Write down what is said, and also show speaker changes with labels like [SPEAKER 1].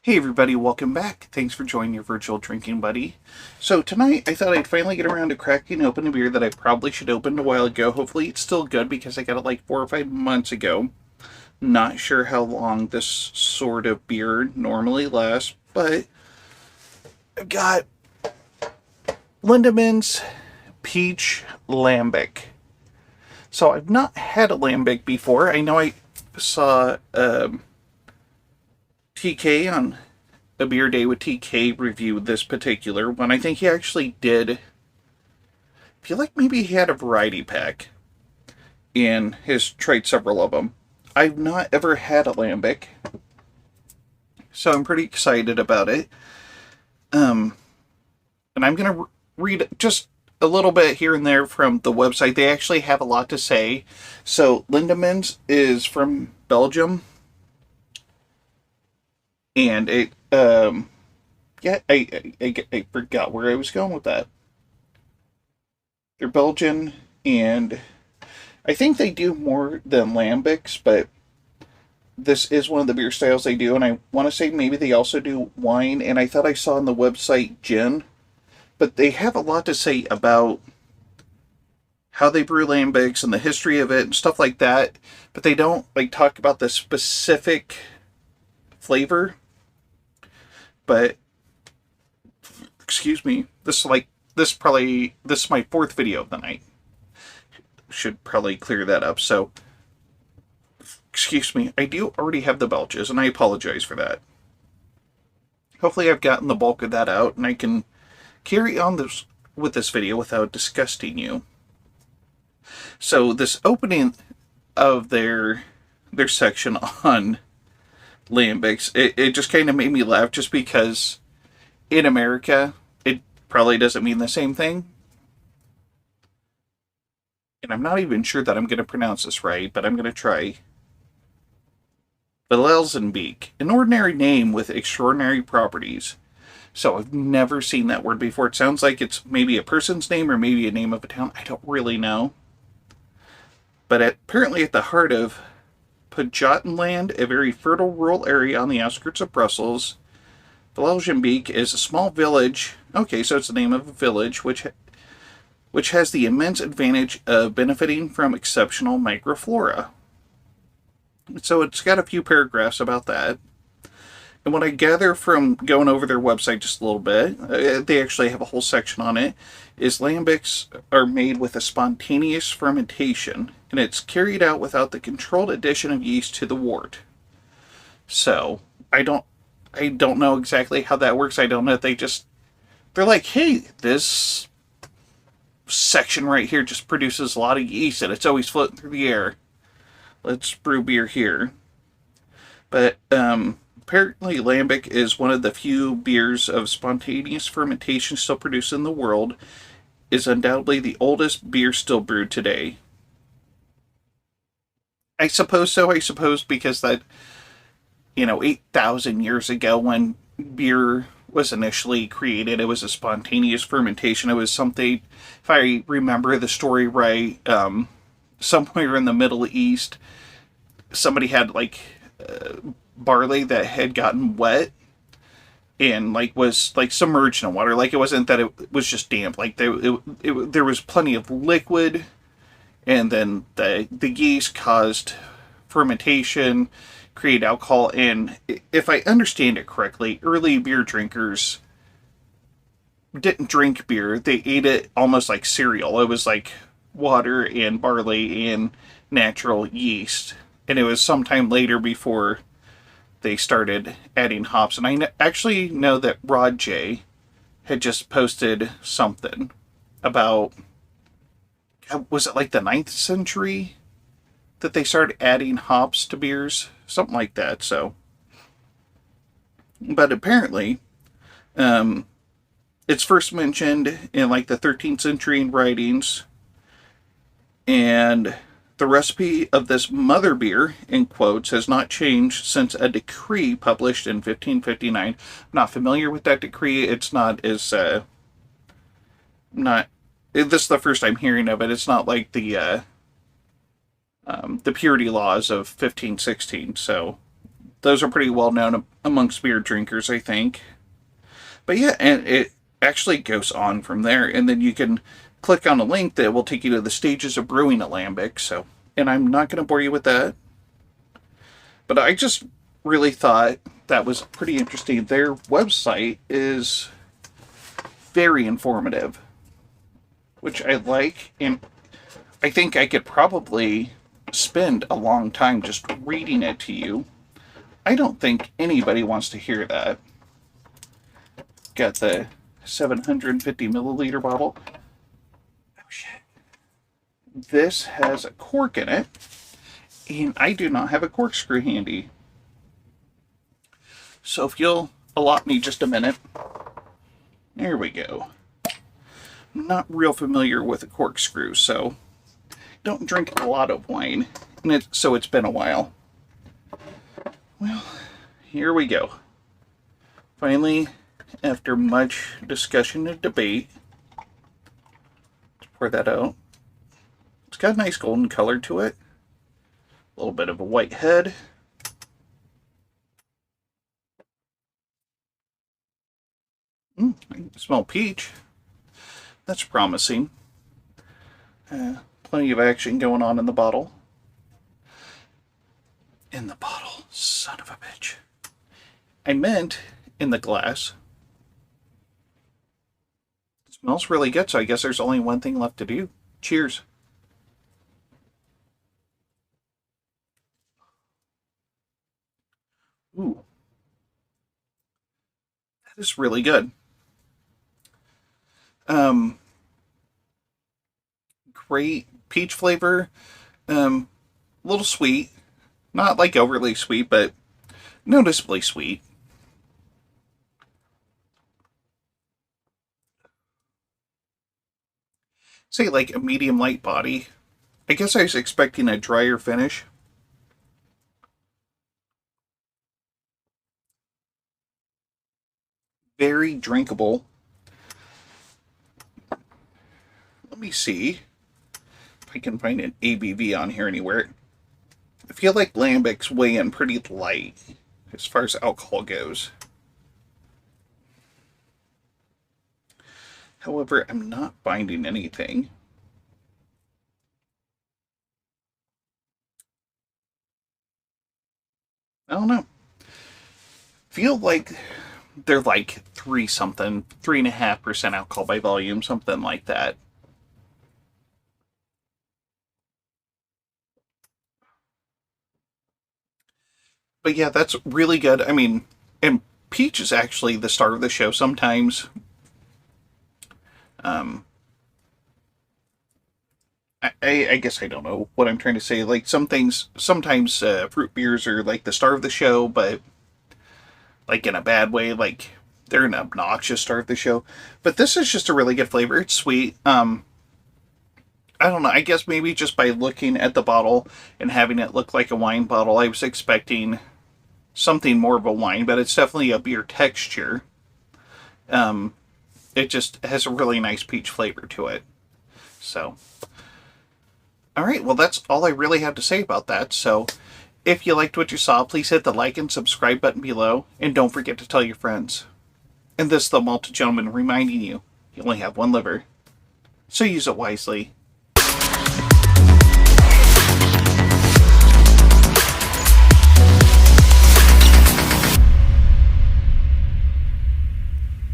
[SPEAKER 1] Hey everybody, welcome back. Thanks for joining your virtual drinking buddy. So tonight I thought I'd finally get around to cracking open a beer that I probably should have opened a while ago. Hopefully it's still good because I got it like 4 or 5 months ago. Not sure how long this sort of beer normally lasts, but I've got Lindeman's Peche Lambic. So I've not had a Lambic before. I know I saw TK on A Beer Day with TK reviewed this particular one. I think he actually did. I feel like maybe he had a variety pack and has tried several of them. I've not ever had a Lambic, so I'm pretty excited about it. And I'm going to read just a little bit here and there from the website. They actually have a lot to say. So Lindeman's is from Belgium. And it, yeah, I forgot where I was going with that. They're Belgian, and I think they do more than lambics, but this is one of the beer styles they do, and I want to say maybe they also do wine, and I thought I saw on the website gin, but they have a lot to say about how they brew lambics and the history of it and stuff like that, but they don't like talk about the specific flavor. But excuse me, this is my 4th video of the night. Should probably clear that up. So excuse me, I do already have the belches, and I apologize for that. Hopefully I've gotten the bulk of that out, and I can carry on with this video without disgusting you. So this opening of their section on lambics, it just kind of made me laugh, just because in America it probably doesn't mean the same thing. And I'm not even sure that I'm going to pronounce this right, but I'm going to try. Lambic, an ordinary name with extraordinary properties. So I've never seen that word before. It sounds like it's maybe a person's name or maybe a name of a town. I don't really know. But apparently at the heart of Pajottenland, a very fertile rural area on the outskirts of Brussels, Lambic is a small village. Okay, so it's the name of a village which has the immense advantage of benefiting from exceptional microflora. So it's got a few paragraphs about that. And what I gather from going over their website just a little bit, they actually have a whole section on it, is lambics are made with a spontaneous fermentation, and it's carried out without the controlled addition of yeast to the wort. So I don't know exactly how that works. I don't know if they're like, hey, this section right here just produces a lot of yeast and it's always floating through the air. Let's brew beer here. But apparently Lambic is one of the few beers of spontaneous fermentation still produced in the world. Is undoubtedly the oldest beer still brewed today. I suppose so. I suppose because that, 8,000 years ago when beer was initially created, it was a spontaneous fermentation. It was something, if I remember the story right, somewhere in the Middle East, somebody had barley that had gotten wet and was submerged in water. It wasn't that it was just damp. There was plenty of liquid, and then the yeast caused fermentation, create alcohol, and if I understand it correctly, early beer drinkers didn't drink beer. They ate it almost like cereal. It was like water and barley and natural yeast. And it was sometime later before they started adding hops. And I actually know that Rod J had just posted something about, was it the 9th century that they started adding hops to beers? Something like that, so. But apparently, it's first mentioned in the 13th century in writings, and The recipe of this mother beer, in quotes, has not changed since a decree published in 1559. I'm not familiar with that decree. It's not as, not, this is the first I'm hearing of it. It's not like the purity laws of 1516. So those are pretty well known amongst beer drinkers, I think. But yeah, and it actually goes on from there. And then you can click on a link that will take you to the stages of brewing a lambic. So, and I'm not going to bore you with that. But I just really thought that was pretty interesting. Their website is very informative, which I like. And I think I could probably spend a long time just reading it to you. I don't think anybody wants to hear that. Got the 750 milliliter bottle. Oh shit. This has a cork in it, and I do not have a corkscrew handy. So if you'll allot me just a minute. There we go. I'm not real familiar with a corkscrew, so don't drink a lot of wine, and so it's been a while. Well, here we go. Finally, after much discussion and debate, let's pour that out. It's got a nice golden color to it. A little bit of a white head. I can smell peach. That's promising. Plenty of action going on in the bottle. In the bottle, son of a bitch. I meant in the glass. It smells really good, so I guess there's only one thing left to do. Cheers. Ooh. That is really good. Great peach flavor. A little sweet. Not like overly sweet, but noticeably sweet. Say like a medium light body. I guess I was expecting a drier finish. Very drinkable. Let me see if I can find an ABV on here anywhere. I feel like lambics weigh in pretty light as far as alcohol goes. However, I'm not finding anything. I don't know. Feel like they're like 3.5% alcohol by volume, something like that. But yeah, that's really good. I mean, and peach is actually the star of the show sometimes. I guess I don't know what I'm trying to say. Like some things, sometimes fruit beers are like the star of the show, but like in a bad way, like they're an obnoxious star of the show. But this is just a really good flavor. It's sweet. I don't know. I guess maybe just by looking at the bottle and having it look like a wine bottle, I was expecting something more of a wine, but it's definitely a beer texture. It just has a really nice peach flavor to it. So, all right. Well, that's all I really have to say about that. So, if you liked what you saw, please hit the like and subscribe button below, and don't forget to tell your friends. And this is the Malted Gentleman reminding you, you only have one liver, so use it wisely.